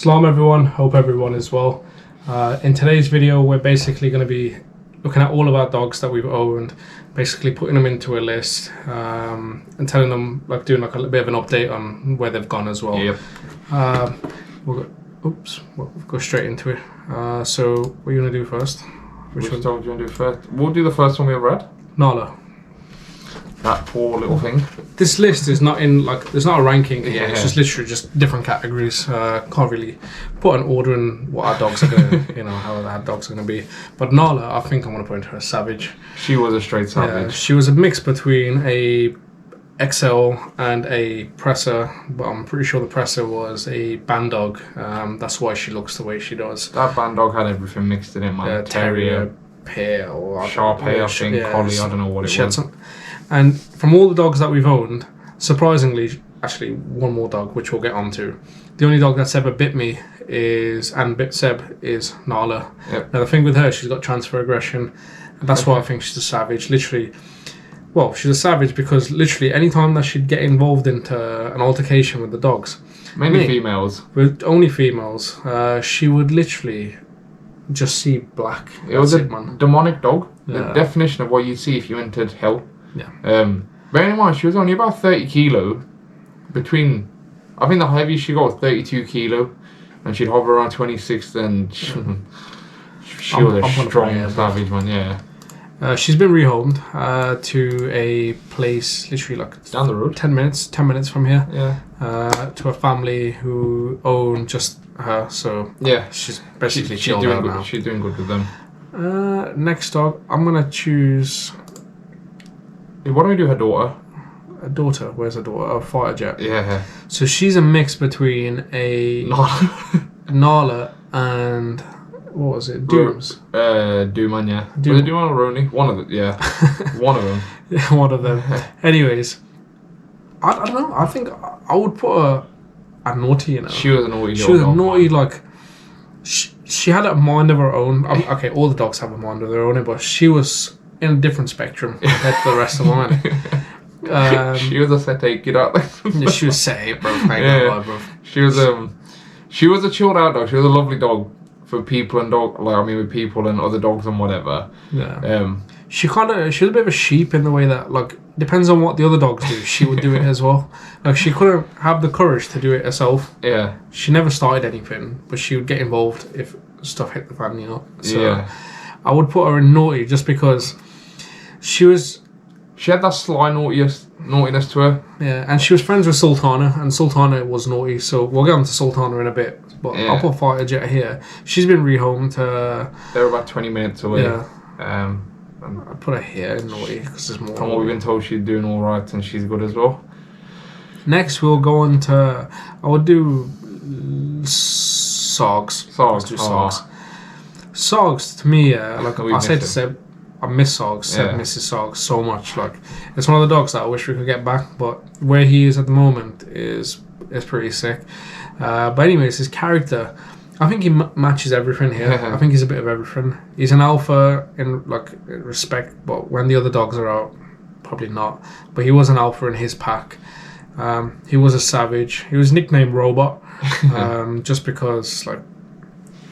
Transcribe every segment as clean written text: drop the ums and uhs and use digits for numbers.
Salam everyone, hope everyone is well. In today's video we're basically going to be looking at all of our dogs that we've owned, basically putting them into a list and telling them, like doing like a bit of an update on where they've gone as well. Yep. We'll go straight into it. So what are you going to do first? Which dog do you want to do first? We'll do the first one we read. Nala. That poor little thing. This list is not in like, there's not a ranking here. Yeah. It's just literally just different categories. Can't really put an order in what our dogs are gonna, how our dogs are gonna be. But Nala, I think I'm gonna put into a savage. She was a straight savage. Yeah, she was a mix between a XL and a presser, but I'm pretty sure the presser was a band dog. That's why she looks the way she does. That band dog had everything mixed in it, man. Terrier, pear, or Sharp hair, I think, collie, I don't know what it was. And from all the dogs that we've owned, surprisingly, actually one more dog, which we'll get onto. The only dog that's ever bit me and bit Seb is Nala. Yep. Now the thing with her, she's got transfer aggression, and that's why I think she's a savage. Literally, well, she's a savage because literally any time that she'd get involved into an altercation with the dogs, mainly females, with only females, she would literally just see black. It was a demonic dog. Yeah. The definition of what you'd see if you entered hell. Yeah. Bearing in mind, she was only about 30 kilo. I think the heaviest she got was 32 kilo, and she'd hover around 26. And she was a strong savage one. Yeah. She's been rehomed to a place literally like down the road, 10 minutes from here. Yeah. To a family who own just her. So yeah, she's basically chilled out now. She's doing good with them. Next dog, I'm gonna choose. Why don't we do her daughter? A daughter? Where's her daughter? A fighter jet. Yeah. So she's a mix between a Nala and what was it? Dooms. Dooman, yeah. Was it Dooman or Roni? One of them. Yeah. One of them. Yeah, one of them. Anyways, I don't know. I think I would put a naughty in her. She was a naughty. She was a naughty, like. She had a mind of her own. Okay, all the dogs have a mind of their own, but she was in a different spectrum compared to the rest of them. She was a set 8, get out there. Yeah, she was set 8, bro. Bro. She was a chilled out dog. She was a lovely dog for people and with people and other dogs and whatever. Yeah. She was a bit of a sheep in the way that, like, depends on what the other dogs do. She would do it as well. Like, she couldn't have the courage to do it herself. Yeah. She never started anything, but she would get involved if stuff hit the fan, So yeah. I would put her in naughty just because she had that sly naughtiness to her. Yeah, and she was friends with Sultana, and Sultana was naughty, so we'll get on to Sultana in a bit. But yeah. I'll put Fighter Jet here. She's been rehomed. They're about 20 minutes away. Yeah. I'd put her here in naughty because there's more. From what we've been told, she's doing all right and she's good as well. Next, we'll go on to. I would do Sogs. Let's do Sogs. Sogs to me, like I said to Seb, I miss Sogs. Seb misses Sogs so much. Like it's one of the dogs that I wish we could get back, but where he is at the moment is pretty sick. But anyways, his character, I think he matches everything here. I think he's a bit of everything. He's an alpha in respect, but when the other dogs are out, probably not. But he was an alpha in his pack. He was a savage. He was nicknamed Robot, just because like.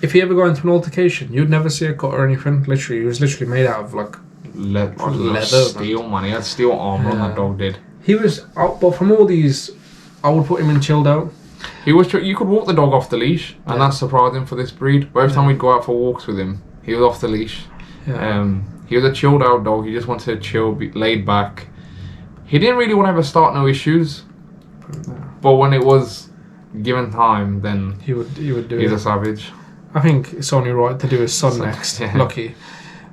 If he ever got into an altercation, you'd never see a cut or anything. Literally, he was literally made out of like leather, steel, man. He had steel armor on that dog. Did he was? But from all these, I would put him in chilled out. He was. You could walk the dog off the leash, and that's surprising for this breed. But every time we'd go out for walks with him, he was off the leash. Yeah. He was a chilled out dog. He just wanted to chill, be laid back. He didn't really want to ever start no issues. But when it was given time, then he would do it. He's a savage. I think it's only right to do his son next. Yeah. Lucky.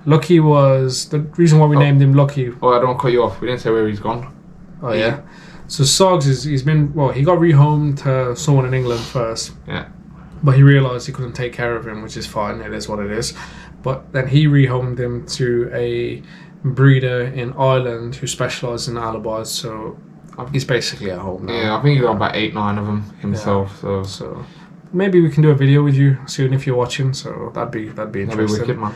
Lucky was the reason why we named him Lucky. Oh, I don't cut you off. We didn't say where he's gone. Oh yeah. So Sogs he got rehomed to someone in England first. Yeah. But he realised he couldn't take care of him, which is fine. It is what it is. But then he rehomed him to a breeder in Ireland who specialises in alibis. So he's basically at home now. Yeah, I think he's got about 8-9 of them himself. Yeah. So. Maybe we can do a video with you soon if you're watching, so that'd be interesting. That'd be wicked, man.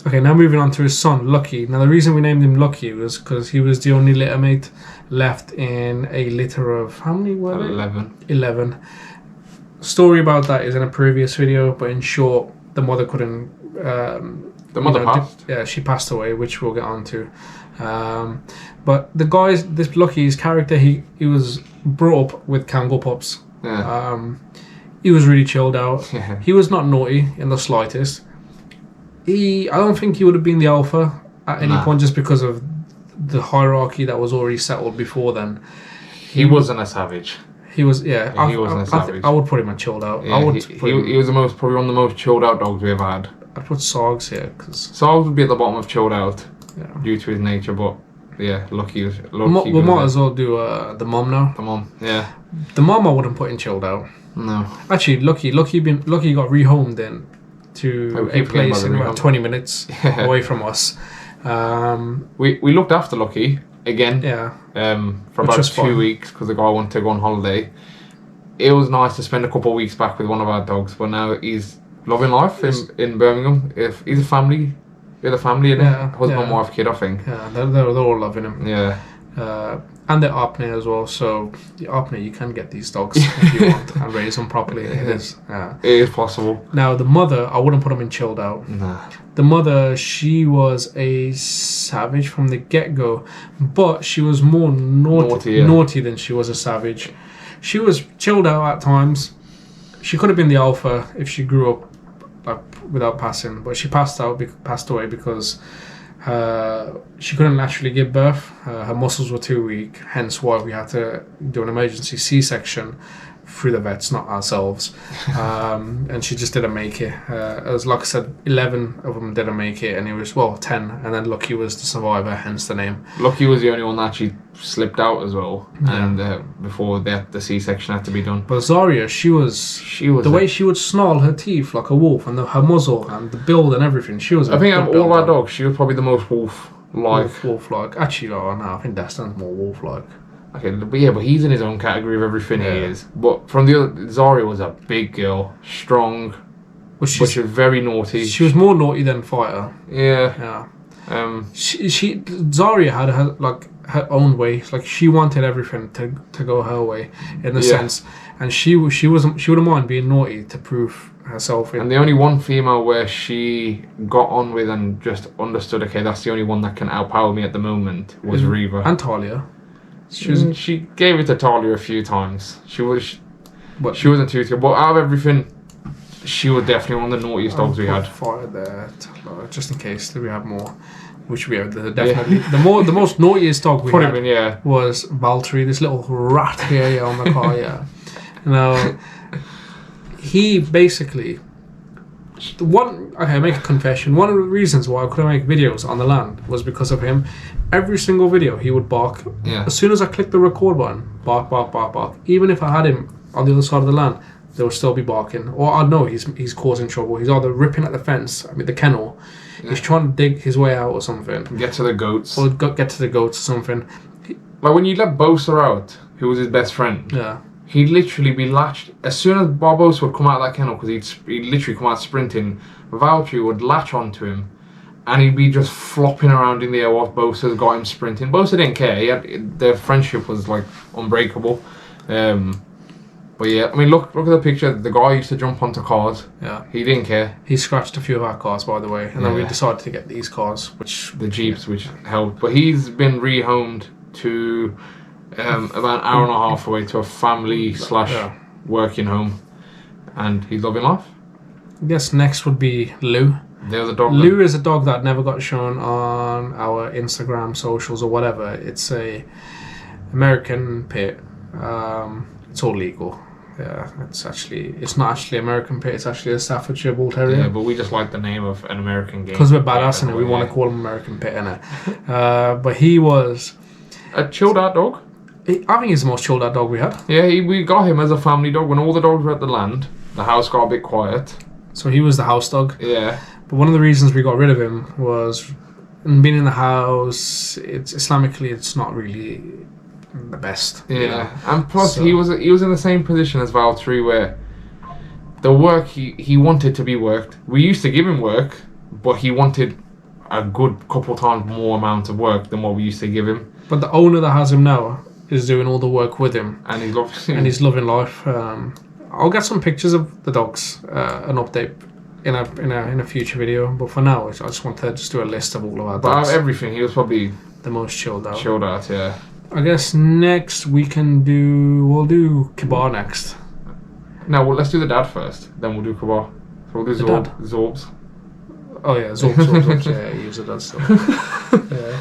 Okay, now moving on to his son, Lucky. Now the reason we named him Lucky was because he was the only litter mate left in a litter of, how many were there? 11. story about that is in a previous video, but in short, the mother couldn't. The mother passed. Yeah, she passed away, which we'll get on to. But the guys, this Lucky's character, he was brought up with Kangol pups. Yeah. He was really chilled out. Yeah. He was not naughty in the slightest. I don't think he would have been the alpha at any point, just because of the hierarchy that was already settled before then. He wasn't a savage. He was, yeah. He wasn't a savage. I would put him at chilled out. Yeah, he was probably one of the most chilled out dogs we ever had. I'd put Sogs here because Sogs would be at the bottom of chilled out, yeah, due to his nature. But yeah, Lucky. We might as well do the mom now. The mom, yeah. The mom I wouldn't put in chilled out. No. Actually, Lucky got rehomed in to a place in about 20 minutes away from us. We looked after Lucky again. Yeah. For about 2 weeks because the guy wanted to go on holiday. It was nice to spend a couple of weeks back with one of our dogs, but now he's loving life in Birmingham. If he's a family, with a family in it, husband, wife, kid, I think. Yeah, they're all loving him. Yeah. And they're apnea as well, so the apnea, you can get these dogs if you want and raise them properly. It is. Yeah. It is possible. Now the mother, I wouldn't put them in chilled out. Nah. The mother, she was a savage from the get-go, but she was more naughty than she was a savage. She was chilled out at times. She could have been the alpha if she grew up without passing, but she passed away because she couldn't naturally give birth. Her muscles were too weak, hence why we had to do an emergency C-section through the vets, not ourselves. And she just didn't make it. As like I said, 11 of them didn't make it, and it was 10, and then Lucky was the survivor, hence the name. Lucky was the only one that actually slipped out as well, and before the C-section had to be done. But Zarya, she was the way she would snarl her teeth like a wolf, and her muzzle and the build and everything. She was. I think out of all our dogs, she was probably the most wolf-like. Wolf-like. Actually, no, I think Destin's more wolf-like. Okay, but he's in his own category of everything he is. But from the other, Zarya was a big girl, strong, but she was very naughty. She was more naughty than fighter. Yeah. Zarya had her own way. Like she wanted everything to go her way in a sense, and she wouldn't mind being naughty to prove herself. And the only one female where she got on with and just understood, okay, that's the only one that can outpower me at the moment was Reva and Talia. She gave it to Talia a few times. She wasn't too good, but out of everything, she was definitely one of the naughtiest dogs we had. Fire there, just in case that we have more, which we have definitely. The most naughtiest dog we had was Valtteri, this little rat here on the car. Yeah, now he basically. Make a confession. One of the reasons why I couldn't make videos on the land was because of him. Every single video he would bark. Yeah. As soon as I clicked the record button, bark, bark, bark, bark. Even if I had him on the other side of the land, they would still be barking. Or I'd know he's causing trouble. He's either ripping at the fence, the kennel. Yeah. He's trying to dig his way out or something. Get to the goats. Or get to the goats or something. Like when you let Bosa out, who was his best friend. Yeah. He'd literally be latched. As soon as Barbosa would come out of that kennel, because he'd literally come out sprinting, Valtteri would latch onto him, and he'd be just flopping around in the air while Bosa's got him sprinting. Bosa didn't care. Their friendship was like unbreakable. But yeah, I mean, look at the picture. The guy used to jump onto cars. Yeah. He didn't care. He scratched a few of our cars, by the way, and then we decided to get these cars, the Jeeps, which helped. But he's been rehomed to about an hour and a half away to a family / working home, and he's loving life. I guess next would be Lou. The other dog. Lou is a dog that never got shown on our Instagram socials or whatever. It's a American pit. It's all legal. Yeah, it's not actually American pit. It's actually a Staffordshire Bull Terrier. Yeah, but we just like the name of an American game because we're badass and we want to call him American pit, innit? But he was a chilled out dog. I think he's the most chilled out dog we had. Yeah, we got him as a family dog when all the dogs were at the land. The house got a bit quiet. So he was the house dog. Yeah. But one of the reasons we got rid of him was being in the house. It's Islamically, it's not really the best. Yeah, you know? And plus he was in the same position as Valtteri, where the work he wanted to be worked. We used to give him work, but he wanted a good couple times more amount of work than what we used to give him. But the owner that has him now is doing all the work with him, and he's loving and he's loving life. I'll get some pictures of the dogs, an update in a future video. But for now, I just want to just do a list of all of our dogs. But out of everything, he was probably the most chilled out. Chilled out, yeah. I guess next we'll do Kibar next. No, well, let's do the dad first. Then we'll do Kibar. So we'll do Zorbs. Oh yeah, Zorbs. Yeah, he was a dad still. Yeah.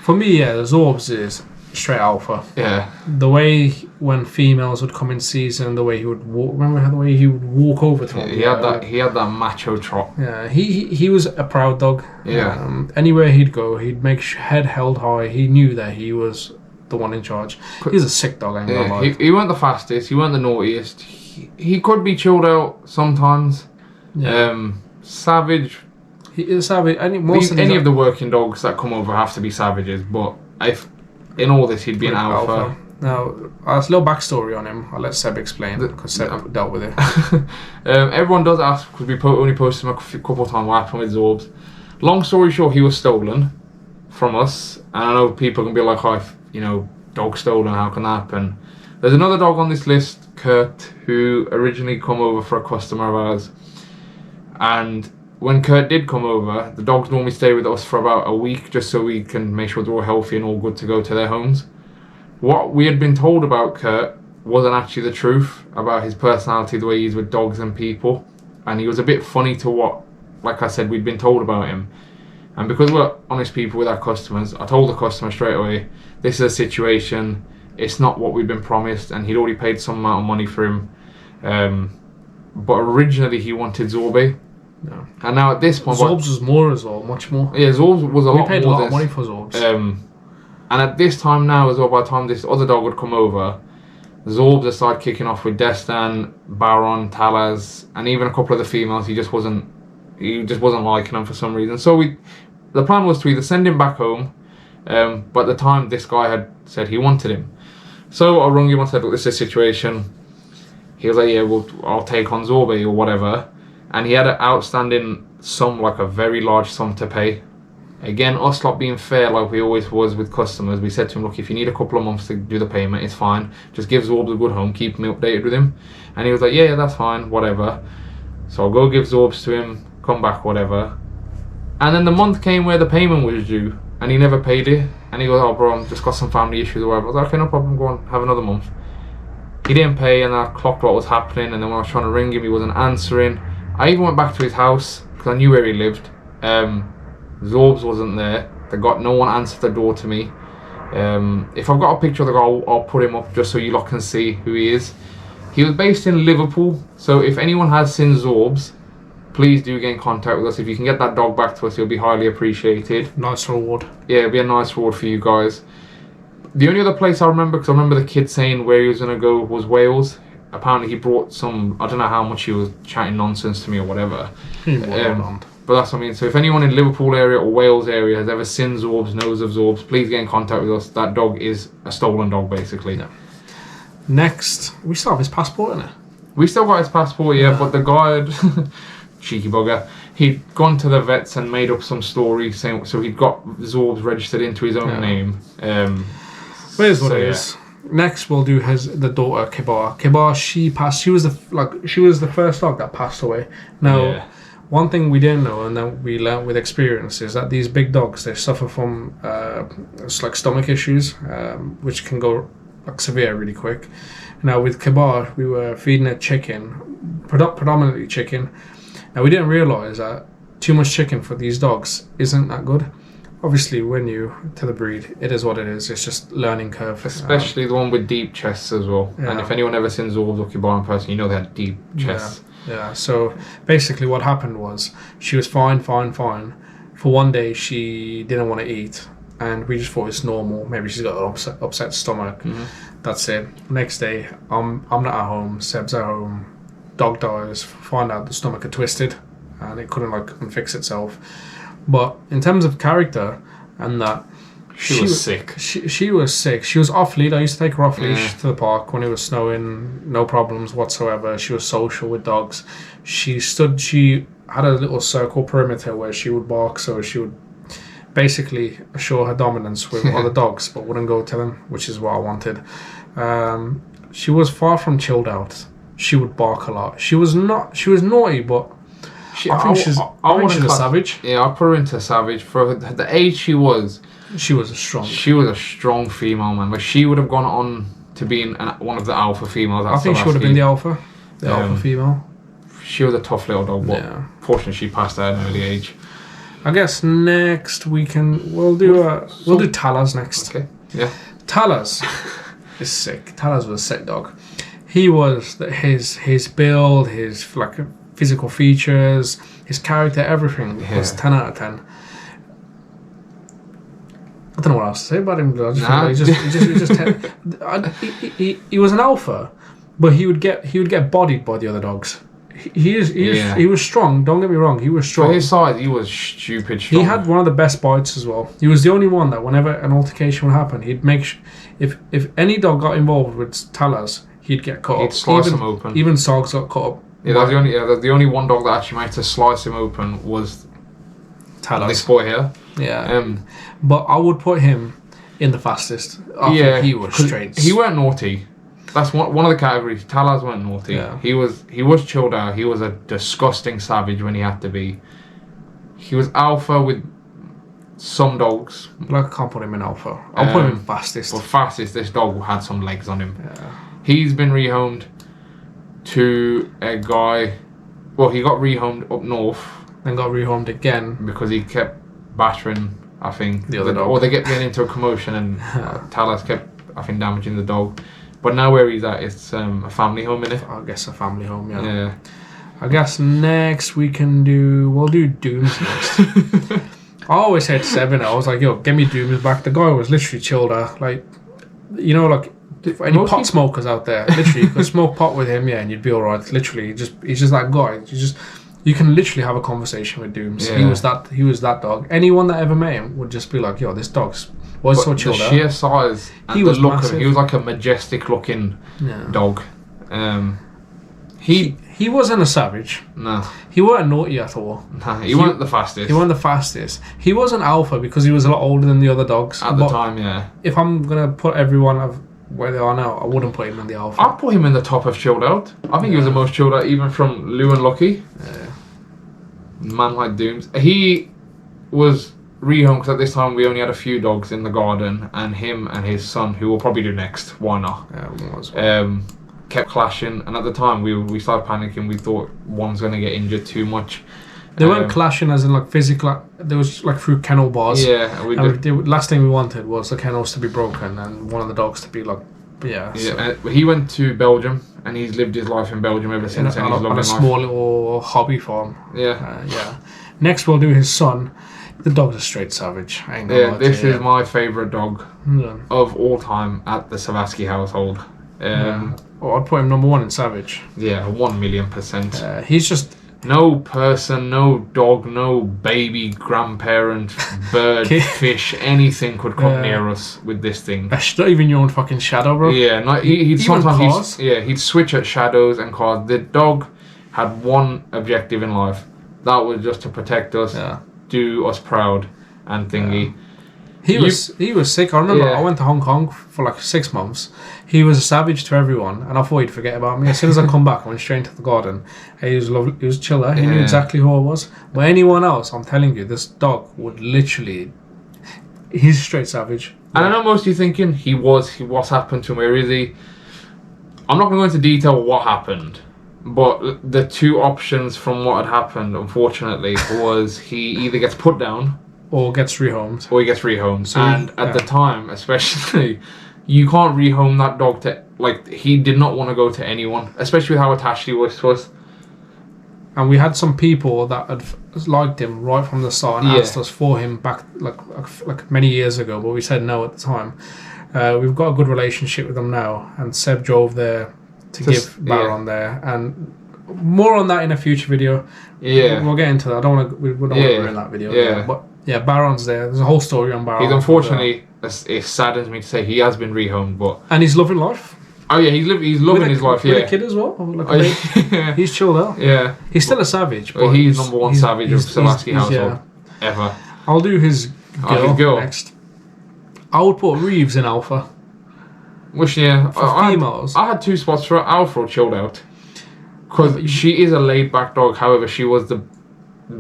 For me, the Zorbs is straight alpha. Yeah. The way when females would come in season, the way he would walk. Remember how the way he would walk over to them? He had that macho trot. Yeah, he was a proud dog. Yeah. Anywhere he'd go, he'd make head held high. He knew that he was the one in charge. He's a sick dog. I ain't gonna lie. He weren't the fastest. He weren't the naughtiest. He could be chilled out sometimes. Yeah. Savage. He is savage. Any of the working dogs that come over have to be savages, but if in all this he'd be an alpha. Now, there's a little backstory on him. I'll let Seb explain because Seb dealt with it. Everyone does ask because we only posted him a couple of times what happened with Zorbs. Long story short, he was stolen from us, and I know people can be like, "Oh, dog stolen. How can that happen?" There's another dog on this list, Kurt, who originally come over for a customer of ours, and when Kurt did come over, the dogs normally stay with us for about a week just so we can make sure they're all healthy and all good to go to their homes. What we had been told about Kurt wasn't actually the truth about his personality, the way he is with dogs and people, and he was a bit funny to what, like I said, we'd been told about him. And because we're honest people with our customers, I told the customer straight away, this is a situation, it's not what we've been promised, and he'd already paid some amount of money for him. But originally he wanted Zorbe. No. And now at this point... Zorbs was more as well, much more. Yeah, Zorbs was a lot more. We paid a lot of money for Zorbs. And at this time now as well, by the time this other dog would come over, Zorbs had started kicking off with Destan, Baron, Talaz, and even a couple of the females. He just wasn't liking them for some reason. So the plan was to either send him back home, but at the time this guy had said he wanted him. So I rung him and said, look, this is a situation. He was like, yeah, well, I'll take on Zorbe or whatever. And he had an outstanding sum, like a very large sum to pay. Again, us lot being fair like we always was with customers, we said to him, look, if you need a couple of months to do the payment, it's fine. Just give Zorbs a good home, keep me updated with him. And he was like, yeah, that's fine, whatever. So I'll go give Zorbs to him, come back, whatever. And then the month came where the payment was due, and he never paid it. And he goes, oh bro, I've just got some family issues or whatever. I was like, okay, no problem, go on, have another month. He didn't pay, and I clocked what was happening, and then when I was trying to ring him, he wasn't answering. I even went back to his house, because I knew where he lived. Zorbs wasn't there. No one answered the door to me. If I've got a picture of the guy, I'll put him up just so you lot can see who he is. He was based in Liverpool, so if anyone has seen Zorbs, please do get in contact with us. If you can get that dog back to us, it'll be highly appreciated. Nice reward. Yeah, it'll be a nice reward for you guys. The only other place I remember, because I remember the kid saying where he was going to go, was Wales. Apparently he brought some, I don't know how much he was chatting nonsense to me or whatever. But that's what I mean. So if anyone in Liverpool area or Wales area has ever seen Zorbs, knows of Zorbs, please get in contact with us. That dog is a stolen dog, basically. Yeah. Next, we still have his passport, innit? We still got his passport, yeah. But the guy had, cheeky bugger, he'd gone to the vets and made up some story saying, so he'd got Zorbs registered into his own name. Here's what it is. Next, we'll do the daughter Kibar. Kibar, she passed. She was the first dog that passed away. Now, one thing we didn't know, and then we learned with experience, is that these big dogs, they suffer from it's like stomach issues, which can go like severe really quick. Now with Kibar, we were feeding it chicken, predominantly chicken. Now we didn't realise that too much chicken for these dogs isn't that good. Obviously, when you to the breed, it is what it is. It's just learning curve. Especially the one with deep chests as well. Yeah. And if anyone ever seen Zorbs or Kibar in person, you know they had deep chests. Yeah. So basically, what happened was she was fine. For one day, she didn't want to eat, and we just thought it's normal. Maybe she's got an upset stomach. Mm-hmm. That's it. Next day, I'm not at home. Seb's at home. Dog dies. Find out the stomach had twisted, and it couldn't unfix itself. But in terms of character and that, she was sick. She was sick. She was off lead. I used to take her off leash to the park when it was snowing. No problems whatsoever. She was social with dogs. She had a little circle perimeter where she would bark, so she would basically assure her dominance with other dogs, but wouldn't go to them, which is what I wanted. She was far from chilled out. she would bark a lot. She was naughty, but I think she's a savage. Yeah, I put her into savage for the age she was. She was a strong female, man. But she would have gone on to being one of the alpha females. I think she would have been the alpha female. She was a tough little dog, but fortunately she passed at an early age. I guess next we'll do Talas next. Okay. Yeah. Talas is sick. Talas was a sick dog. He was his build, his physical features, his character, everything was 10 out of 10. I don't know what else to say about him. He was an alpha, but he would get bodied by the other dogs. He was strong. Don't get me wrong. He was strong. For his size, he was stupid strong. He had one of the best bites as well. He was the only one that whenever an altercation would happen, he'd make if any dog got involved with Talas, he'd get cut up. He'd slice him open. Even Sogs got cut up. Yeah, the only one dog that actually managed to slice him open was Talas. This boy here. Yeah. But I would put him in the fastest. I think he was straight. He weren't naughty. That's one of the categories. Talas weren't naughty. Yeah. He was chilled out. He was a disgusting savage when he had to be. He was alpha with some dogs. But I can't put him in alpha. I'll put him in fastest. But fastest, this dog had some legs on him. Yeah. He's been rehomed to a guy. Well, he got rehomed up north. Then got rehomed again because he kept battering, I think, the other dog. Or they kept getting into a commotion and Talas kept, I think, damaging the dog. But now where he's at, it's a family home, innit? I guess a family home, yeah. Yeah. I guess next we'll do Dooms next. I always said 7. I was like, yo, get me Dooms back. The guy was literally chilled out. Like, you know, like, for any pot smokers out there, literally, you could smoke pot with him, and you'd be alright. Literally, he's just that guy. You can literally have a conversation with Dooms. Yeah. He was that dog. Anyone that ever met him would just be like, yo, this dog's so chilled out. The sheer size and the look of him, he was like a majestic looking dog. He wasn't a savage. No. He weren't naughty at all. Nah, he wasn't the fastest. He wasn't the fastest. He was an alpha because he was a lot older than the other dogs. At the time, yeah. If I'm going to put everyone of where they are now, I wouldn't put him in the alpha. I'd put him in the top of chilled out. I think he was the most chilled out even from Lou and Lucky. Yeah. Man like Dooms. He was rehomed because at this time we only had a few dogs in the garden, and him and his son, who we'll probably do next, why not? Yeah, kept clashing, and at the time we started panicking. We thought one's going to get injured too much. They weren't clashing as in like physical. There was like through kennel bars. Yeah, the last thing we wanted was the kennels to be broken and one of the dogs to be like, he went to Belgium and he's lived his life in Belgium ever since. On a small little hobby farm. Yeah. Next we'll do his son. The dog's a straight savage. This is my favourite dog of all time at the Savaski household. I'd put him number 1 in savage. Yeah, 1,000,000%. He's just... No person, no dog, no baby, grandparent, bird, fish, anything could come near us with this thing. Not even your own fucking shadow, bro. Yeah, he'd sometimes he'd switch at shadows and cars. The dog had one objective in life. That was just to protect us, do us proud, and thingy. He was sick. I remember I went to Hong Kong for like 6 months. He was a savage to everyone, and I thought he'd forget about me. As soon as I come back, I went straight into the garden. He was lovely. He was chiller. He knew exactly who I was. But anyone else, I'm telling you, this dog would literally... He's straight savage. And I know most of you thinking, what's happened to him? Where is he? I'm not going to go into detail what happened. But the two options from what had happened, unfortunately, was he either gets put down... Or gets rehomed. Or he gets rehomed. So and at the time, especially, you can't rehome that dog to... Like, he did not want to go to anyone. Especially with how attached he was to us. And we had some people that had liked him right from the start and asked us for him back like many years ago. But we said no at the time. We've got a good relationship with them now. And Seb drove there to give Baron there. And more on that in a future video. Yeah. We'll get into that. I don't want to... We don't want to ruin that video. Yeah. But... Yeah, Baron's there. There's a whole story on Baron. He's unfortunately, it saddens me to say, he has been rehomed, but... And he's loving life. Oh yeah, he's loving his life, With a kid as well. He's chilled out. Yeah. He's still a savage. But he's number 1 savage of Savaski household. Ever. I'll do his girl next. I would put Reeves in alpha. Which, for females. I had 2 spots for alpha or chilled out. Because she is a laid-back dog. However, she was the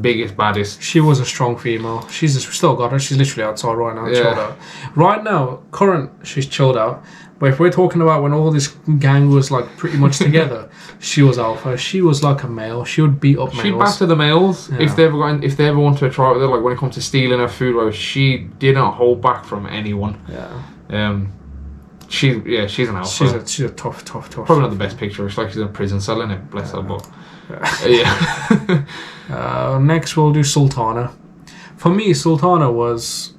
biggest, baddest. She was a strong female. She's still got her. She's literally outside right now, chilled out. Right now, she's chilled out. But if we're talking about when all this gang was like pretty much together, she was alpha. She was like a male. She would beat up males. She'd batter the males if they ever wanted to try with her. Like when it comes to stealing her food, where she didn't hold back from anyone. Yeah. She's an alpha. She's a tough. Probably not the best picture. It's like she's in a prison cell, innit? Bless her, but next we'll do Sultana. For me, Sultana was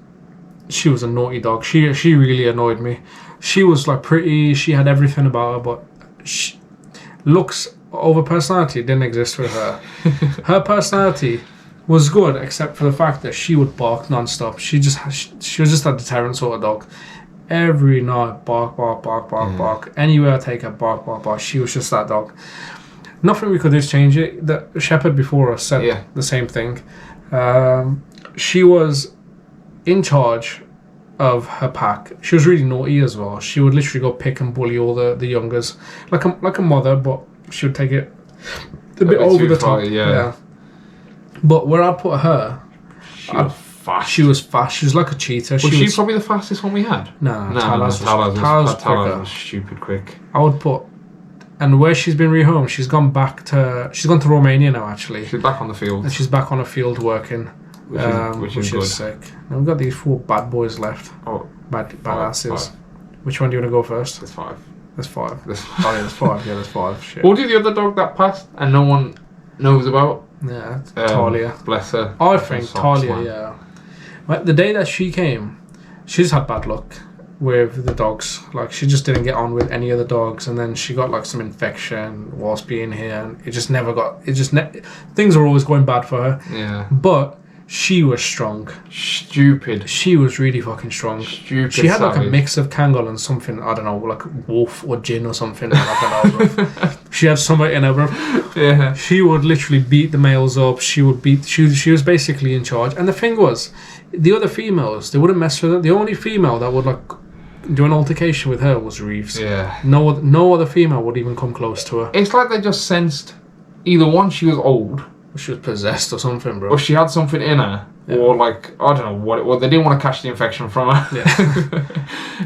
a naughty dog. She really annoyed me. She was like pretty. She had everything about her, but looks over personality didn't exist with her. Her personality was good, except for the fact that she would bark non-stop. She was just a deterrent sort of dog. Every night, bark. Anywhere I take her, bark. She was just that dog. Nothing we could do to change it. The shepherd before us said the same thing. She was in charge of her pack. She was really naughty as well. She would literally go pick and bully all the youngers, like a mother, but she would take it a bit over the top. Yeah. But where I put her, she was fast. She was like a cheetah. Was she probably the fastest one we had? No, Talaz was stupid quick. I would put, and where she's been rehomed, she's gone to Romania now. Actually, she's back on the field. And she's back on the field working, which is good. Sick. Now we've got these 4 bad boys left. Oh, badasses. Five. Which one do you want to go first? There's 5. There's 5. There's 5. Yeah, there's 5. Shit. We'll do the other dog that passed and no one knows about. Yeah, Talia. Bless her. I think Talia. Yeah. But the day that she came, she just had bad luck with the dogs. Like, she just didn't get on with any of the dogs, and then she got like some infection whilst being here, and it just never got. Things were always going bad for her. Yeah. But she was strong. Stupid. She was really fucking strong. Stupid. She had like a mix of Kangal and something, I don't know, like wolf or gin or something. I don't know, bro. She had something in her, bro. Yeah. She would literally beat the males up. She was basically in charge. And the thing was, the other females, they wouldn't mess with her. The only female that would like do an altercation with her was Reeves. Yeah. No other female would even come close to her. It's like they just sensed either one, she was old. She was possessed or something, bro. Or she had something in her. Yeah. Or like, I don't know what it was. They didn't want to catch the infection from her.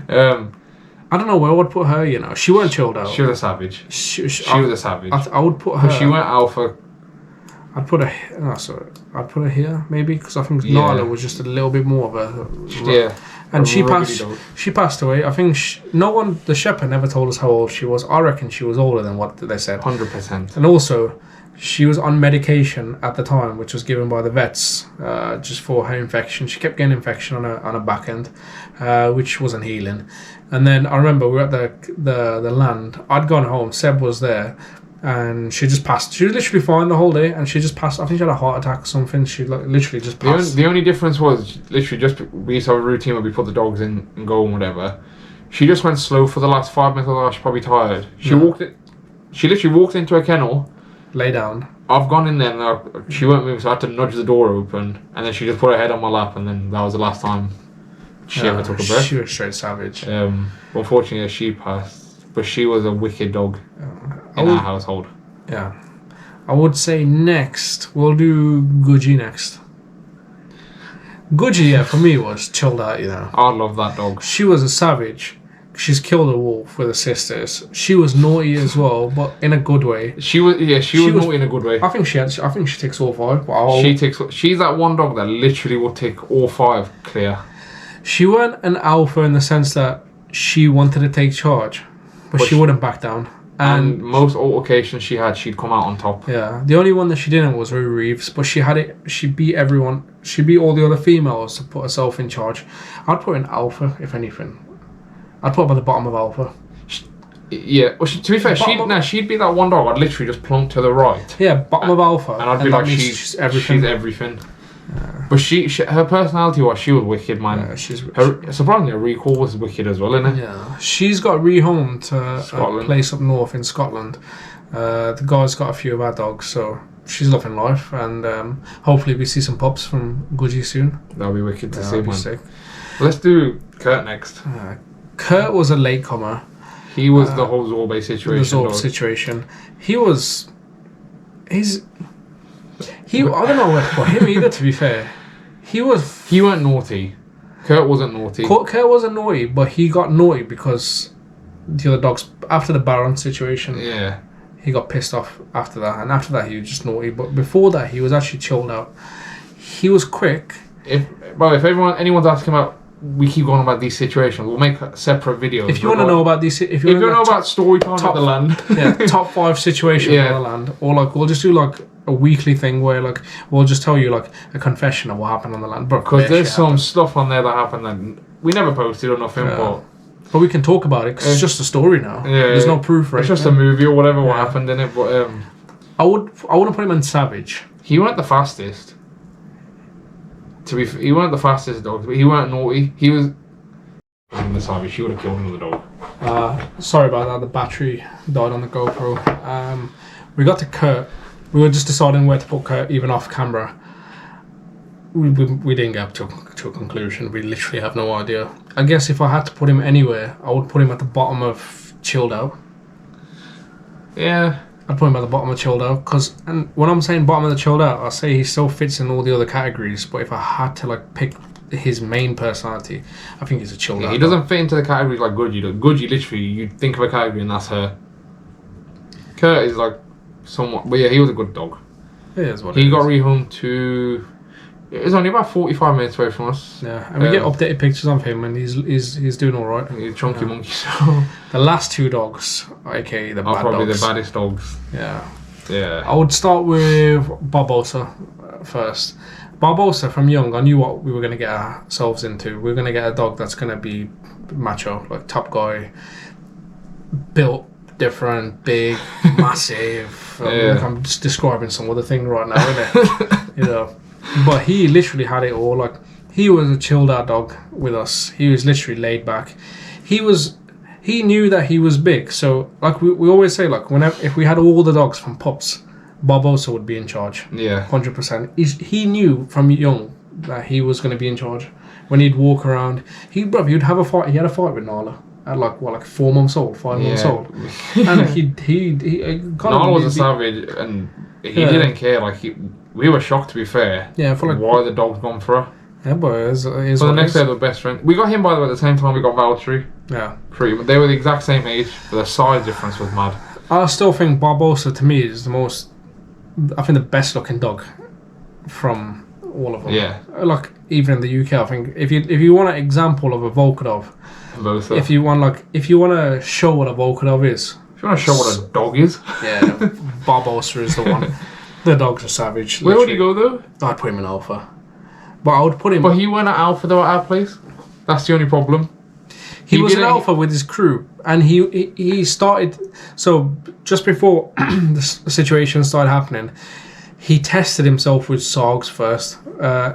Yeah. I don't know where I would put her, you know. She weren't chilled out. She was a savage. She was a savage. I would put her... But she went alpha. I'd put her... No, sorry. I'd put her here, maybe, because I think Nyla was just a little bit more of a... Yeah. And she passed away. I think the shepherd never told us how old she was. I reckon she was older than what they said. 100%. And also, she was on medication at the time, which was given by the vets, just for her infection. She kept getting infection on her back end, which wasn't healing. And then I remember we were at the land. I'd gone home. Seb was there, and she just passed. She was literally fine the whole day, and she just passed. I think she had a heart attack or something. She like literally just passed. The only difference was literally we used to have a routine where we put the dogs in and go and whatever. She just went slow for the last 5 minutes. I was probably tired. She literally walked into a kennel. Lay down. I've gone in there and she won't move, so I had to nudge the door open, and then she just put her head on my lap, and then that was the last time she ever took a breath. She was straight savage. Unfortunately, she passed, but she was a wicked dog in our household. Yeah. I would say next, we'll do Gucci next. Gucci, yeah, for me was chilled out, you know. I love that dog. She was a savage. She's killed a wolf with her sisters. She was naughty as well, but in a good way. She was naughty in a good way. I think she takes all 5. Wow. She's that one dog that literally will take all 5 clear. She weren't an alpha in the sense that she wanted to take charge, but she wouldn't back down. And most altercations she'd come out on top. Yeah, the only one that she didn't was Reeves, but she had it. She beat everyone. She beat all the other females to put herself in charge. I'd put in alpha, if anything. I'd put her at the bottom of alpha. Yeah, well, to be fair, she'd be that one dog. I'd literally just plunk to the right. Yeah, bottom of alpha. And I'd be like, she's everything. She's everything. Yeah. But her personality was, she was wicked, man. Yeah, surprisingly, her recall was wicked as well, isn't it? Yeah. She's got rehomed to a place up north in Scotland. The guy's got a few of our dogs, so she's loving life, and hopefully we see some pups from Gucci soon. That'll be wicked to see, man. Sick. Let's do Kurt next. Kurt was a latecomer. He was the whole Zorbe situation. The Zorbe situation. He was I don't know where to put him either. To be fair, he weren't naughty. Kurt wasn't naughty. Kurt wasn't naughty, but he got naughty because the other dogs after the Baron situation. Yeah. He got pissed off after that, and after that he was just naughty. But before that, he was actually chilled out. He was quick. If anyone's asking about, we keep going about these situations, we'll make separate videos. If you want to know about these, if you want to know about story time at the land, top 5 situations on the land, or like we'll just do like a weekly thing where like we'll just tell you like a confession of what happened on the land. Because there's some stuff on there that happened that we never posted or nothing, but we can talk about it because it's just a story now. Yeah, there's no proof, right? It's just a movie or whatever what happened in it. But I wouldn't put him in savage. He weren't the fastest. He weren't the fastest dog, but he weren't naughty. He was in the savage. He would have killed another dog. Sorry about that. The battery died on the GoPro. We got to Kurt. We were just deciding where to put Kurt, even off camera. We didn't get to a conclusion. We literally have no idea. I guess if I had to put him anywhere, I would put him at the bottom of chilled out. Yeah. I'd put him at the bottom of chilled out, and when I'm saying bottom of the chilled out, I say he still fits in all the other categories. But if I had to like pick his main personality, I think he's a chilled out. He doesn't fit into the categories like Gudgy does. Gudgy, literally, you think of a category and that's her. Kurt is like somewhat, but yeah, he was a good dog. He got rehomed to. It was only about 45 minutes away from us. Yeah, and we get updated pictures of him, and he's doing all right. He's a chunky monkey. So the last 2 dogs, aka the bad probably dogs. The baddest dogs. Yeah. I would start with Barbosa first. Barbosa from young, I knew what we were going to get ourselves into. We were going to get a dog that's going to be macho, like top guy, built different, big, massive. I'm just describing some other thing right now, isn't it? But he literally had it all. Like, he was a chilled out dog with us. He was literally laid back. He knew that he was big. So like we always say, like if we had all the dogs from pups, Barbosa would be in charge. Yeah, 100%. He knew from young that he was going to be in charge. When he'd walk around, he'd have a fight. He had a fight with Nala at like 4 months old, 5 months old, and he Nala was a savage, and he didn't care. Like we were shocked, to be fair. Yeah, for like why the dog's gone for her. Yeah, but it is the next day they were best friends. We got him, by the way, at the same time we got Valtteri. Yeah. They were the exact same age, but the size difference was mad. I still think Barbosa, to me, is the best looking dog from all of them. Yeah. Like, even in the UK, I think, if you want an example of a Volkodov, if you want to show what a Volkodov is. If you want to show what a dog is. Yeah, Barbosa is the one. The dogs are savage. Where would he go, though? I'd put him in Alpha. But I would put him... But he went at Alpha, though, at our place. That's the only problem. He was an Alpha with his crew. And he started... So, just before the situation started happening, he tested himself with Sogs first.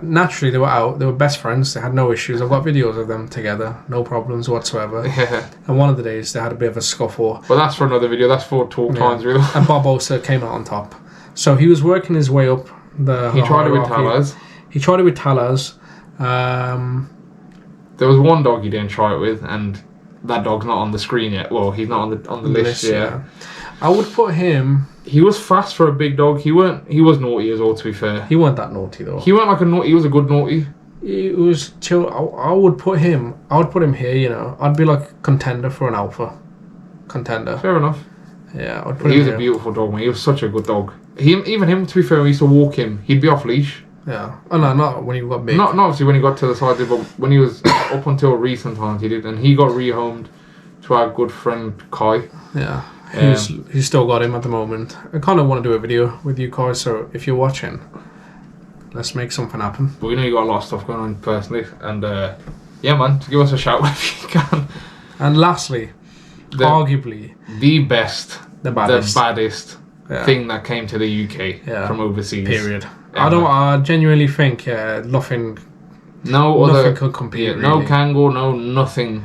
Naturally, they were out. They were best friends. They had no issues. I've got videos of them together. No problems whatsoever. Yeah. And one of the days, they had a bit of a scuffle. But that's for another video. That's for talk times, really. And Barbosa came out on top. So he was working his way up He tried it with Talaz. He tried it with Talaz. There was one dog he didn't try it with, and that dog's not on the screen yet. Well, he's not on the list yet. I would put him... He was fast for a big dog. He was naughty as well, to be fair. He wasn't that naughty, though. He weren't like a naughty. He was a good naughty. He was chill. I would put him here, you know. I'd be like contender for an Alpha. Contender. Fair enough. Yeah, I'd put him He was here. a beautiful dog, man. He was such a good dog. Even him, to be fair, we used to walk him. He'd be off leash. Yeah. Oh, no, not when he got big. Not obviously when he got to the side, but when he was up until recent times, he did. And he got rehomed to our good friend Kai. Yeah. He's still got him at the moment. I kind of want to do a video with you, Kai, so if you're watching, let's make something happen. But we know you got a lot of stuff going on personally. And yeah, man, give us a shout if you can. And lastly, arguably, the baddest thing that came to the UK from overseas. Period. I genuinely think nothing could compete. Yeah, really. No Kangol, nothing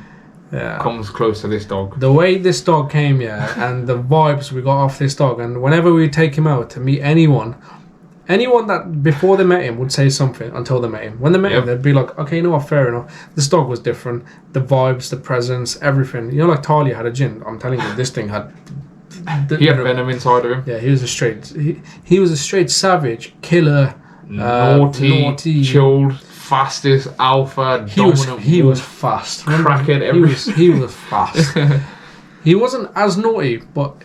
comes close to this dog. The way this dog came, and the vibes we got off this dog, and whenever we take him out to meet anyone that before they met him would say something until they met him. When they met him, they'd be like, okay, you know what, fair enough. This dog was different. The vibes, the presence, everything. You know, like Talia had a gin. I'm telling you, this thing had he had venom inside of him. Yeah, he was a straight savage, killer, naughty, chilled, fastest, alpha, dominant. He was fast. Crackhead. He was fast. He wasn't as naughty, but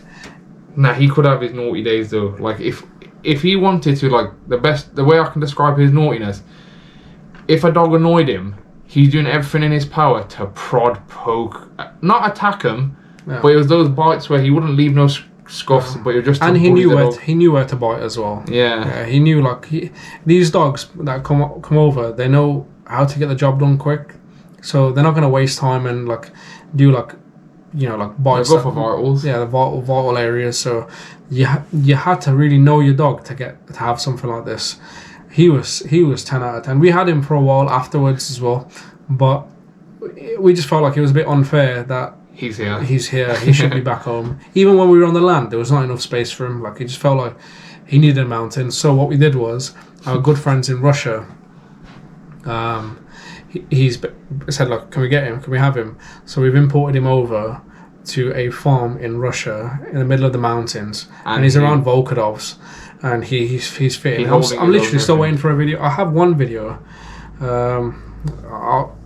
nah, he could have his naughty days though. Like if he wanted to, like the way I can describe his naughtiness, if a dog annoyed him, he's doing everything in his power to prod, poke, not attack him, but it was those bites where he wouldn't leave no scuffs, but you're just. And he knew where to bite as well. Yeah, he knew these dogs that come over, they know how to get the job done quick, so they're not gonna waste time and do bites. Go for vitals. Yeah, the vital areas. So you had to really know your dog to have something like this. He was 10 out of 10. We had him for a while afterwards as well, but we just felt like it was a bit unfair that he's here. He should be back home. Even when we were on the land, there was not enough space for him. Like, he just felt like he needed a mountain. So what we did was, our good friends in Russia, he's said, look, can we get him? Can we have him? So we've imported him over to a farm in Russia in the middle of the mountains, and he's around Volkodovs, and he's fitting. I'm literally still waiting for a video. I have one video.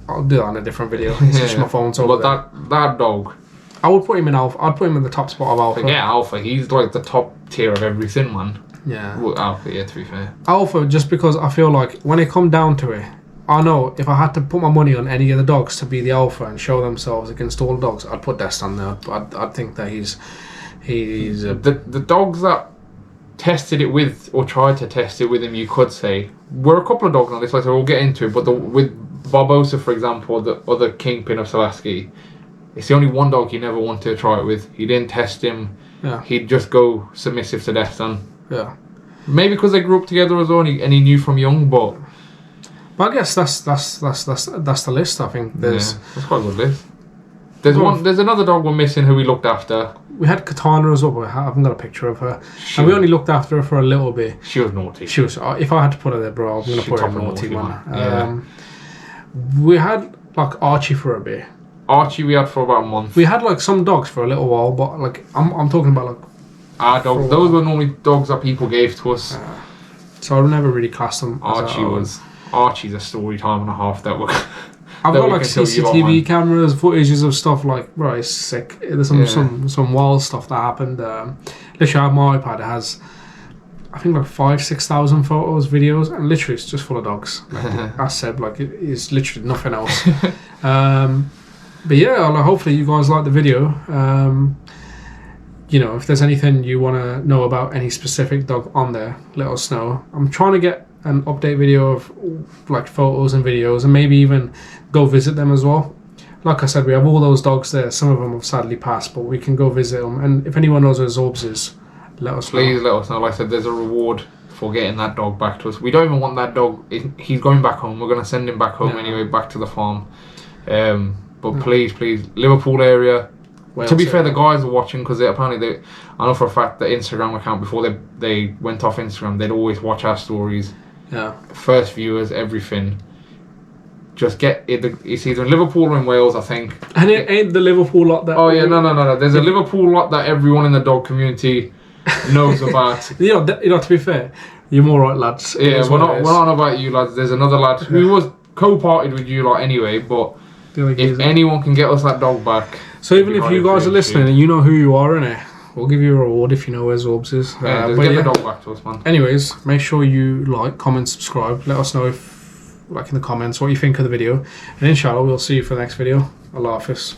I'll do that on a different video. It's just my phone's over there. That dog, I would put him in alpha. I'd put him in the top spot of alpha. Forget alpha. He's like the top tier of everything, man. Yeah. Well, alpha, yeah. To be fair, alpha, just because I feel like when it come down to it, I know if I had to put my money on any of the dogs to be the alpha and show themselves against all the dogs, I'd put Destin there. I'd think that he's the dogs that tested it with, or tried to test it with him, you could say, were a couple of dogs on this list. We'll get into it, but with Barbosa, for example, the other kingpin of Savaski, it's the only one dog he never wanted to try it with. He didn't test him. Yeah. He'd just go submissive to Destin. Yeah. Maybe because they grew up together as well, and he knew from young, but I guess that's the list. I think that's quite a good list. There's another dog we're missing who we looked after. We had Katana as well, but I haven't got a picture of her. And we only looked after her for a little bit. She was naughty. She was. If I had to put her there, bro, I'm gonna put her naughty one. Yeah. We had Archie for a bit. Archie we had for about a month. We had some dogs for a little while, but I'm talking about our dogs. Those were normally dogs that people gave to us. So I never really classed them. Archie's a story time and a half that we're. I've got CCTV cameras, footages of stuff bro, it's sick. There's some wild stuff that happened. Literally, I have my iPad. It has, I think, 5,000-6,000 photos, videos, and literally it's just full of dogs. I said, it's literally nothing else. But yeah, hopefully you guys like the video. If there's anything you want to know about any specific dog on there, let us know. I'm trying to get an update video of photos and videos, and maybe even go visit them as well. Like I said, we have all those dogs there. Some of them have sadly passed, but we can go visit them. And if anyone knows where Zorbs is, let us know. Please let us know. Like I said, there's a reward for getting that dog back to us. We don't even want that dog. He's going back home. We're going to send him back home anyway, back to the farm. But please, Liverpool area. To be fair, the guys are watching because apparently I know for a fact the Instagram account, before they went off Instagram, they'd always watch our stories. Yeah. First viewers, everything. Just get it. It's either in Liverpool or in Wales, I think. And it ain't the Liverpool lot that. Oh yeah, no. There's a Liverpool lot that everyone in the dog community knows about. To be fair, you're more right, lads. Yeah, we're not about you lads. There's another lad who was co-partied with you lot anyway, but if anyone can get us that dog back. So even if you guys are listening and you know who you are, innit, we'll give you a reward if you know where Zorbs is. Yeah, just get the dog back to us, man. Anyways, make sure you like, comment, subscribe. Let us know in the comments what you think of the video. And inshallah, we'll see you for the next video. Allah Hafiz.